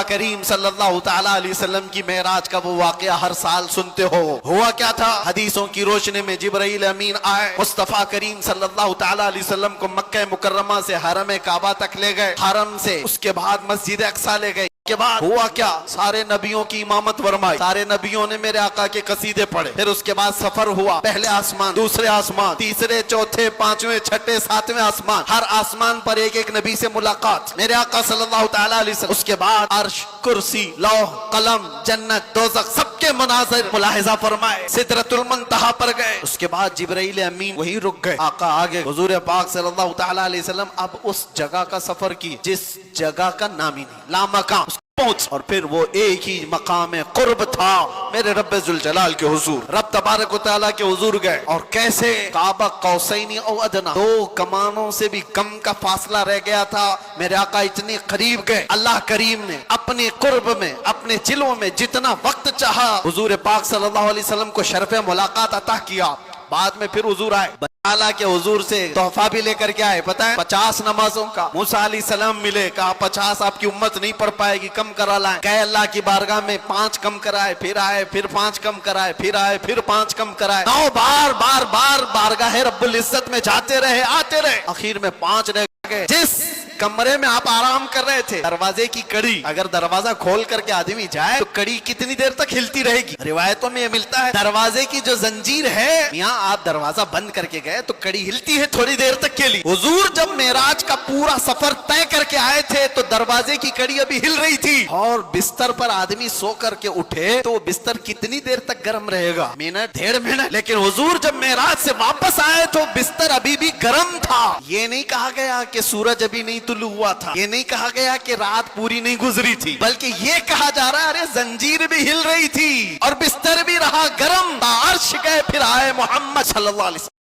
کریم صلی اللہ تعالیٰ علیہ وسلم کی معراج کا وہ واقعہ ہر سال سنتے ہو۔ ہوا کیا تھا؟ حدیثوں کی روشنی میں جبرائیل امین آئے، مصطفیٰ کریم صلی اللہ تعالیٰ علیہ وسلم کو مکہ مکرمہ سے حرم کعبہ تک لے گئے، حرم سے اس کے بعد مسجد اقصی لے گئے۔ کے بعد ہوا کیا؟ سارے نبیوں کی امامت فرمائی، سارے نبیوں نے میرے آقا کے قصیدے پڑھے، پھر اس کے بعد سفر ہوا، پہلے آسمان، دوسرے آسمان، تیسرے، چوتھے، پانچویں، چھٹے، ساتویں آسمان، ہر آسمان پر ایک ایک نبی سے ملاقات، میرے آقا صلی اللہ تعالیٰ علیہ وسلم۔ اس کے بعد عرش، کرسی، لوح، قلم، جنت، دوزخ، سب کے مناظر ملاحظہ فرمائے، سدرۃ المنتہا پر گئے۔ اس کے بعد جبرائیل امین وہیں رک گئے، آقا آگے، حضور پاک صلی اللہ تعالیٰ علیہ وسلم اب اس جگہ کا سفر کی جس جگہ کا نام ہی نہیں، لامکان پہنچ، اور پھر وہ ایک ہی مقام قرب تھا میرے رب ذوالجلال کے حضور، رب تبارک و تعالیٰ کے حضور گئے، اور کیسے؟ کعبہ قوسین او ادنا، دو کمانوں سے بھی کم کا فاصلہ رہ گیا تھا، میرے آقا اتنے قریب گئے، اللہ کریم نے اپنے قرب میں، اپنے جلووں میں جتنا وقت چاہا حضور پاک صلی اللہ علیہ وسلم کو شرف ملاقات عطا کیا۔ بعد میں پھر حضور آئے، اللہ کے حضور سے تحفہ بھی لے کر کے آئے، پتہ ہے 50 نمازوں کا۔ موسیٰ علیہ السلام ملے، کہا 50 آپ کی امت نہیں پڑھ پائے گی، کم کرا لائیں، گئے اللہ کی بارگاہ میں 5 کم کرائے، پھر آئے، پھر 5 کم کرائے، پھر آئے، پھر 5 کم کرائے، 9 بار بار بار بارگاہ رب العزت میں جاتے رہے، آتے رہے، آخر میں 5 رہ گئے۔ جس کمرے میں آپ آرام کر رہے تھے، دروازے کی کڑی، اگر دروازہ کھول کر کے آدمی جائے تو کڑی کتنی دیر تک ہلتی رہے گی؟ روایتوں میں یہ ملتا ہے دروازے کی جو زنجیر ہے، یہاں آپ دروازہ بند کر کے گئے تو کڑی ہلتی ہے تھوڑی دیر تک کے لیے۔ حضور جب معراج کا پورا سفر طے کر کے آئے تھے تو دروازے کی کڑی ابھی ہل رہی تھی، اور بستر پر آدمی سو کر کے اٹھے تو بستر کتنی دیر تک گرم رہے گا؟ Minute, 1.5 minute. لیکن حضور جب معراج سے واپس آئے تو بستر ابھی بھی گرم تھا۔ یہ نہیں کہا گیا کہ سورج ابھی نہیں طلوع ہوا تھا، یہ نہیں کہا گیا کہ رات پوری نہیں گزری تھی، بلکہ یہ کہا جا رہا ہے ارے زنجیر بھی ہل رہی تھی اور بستر بھی رہا گرم، عرش گئے، پھر آئے محمد صلی اللہ علیہ وسلم۔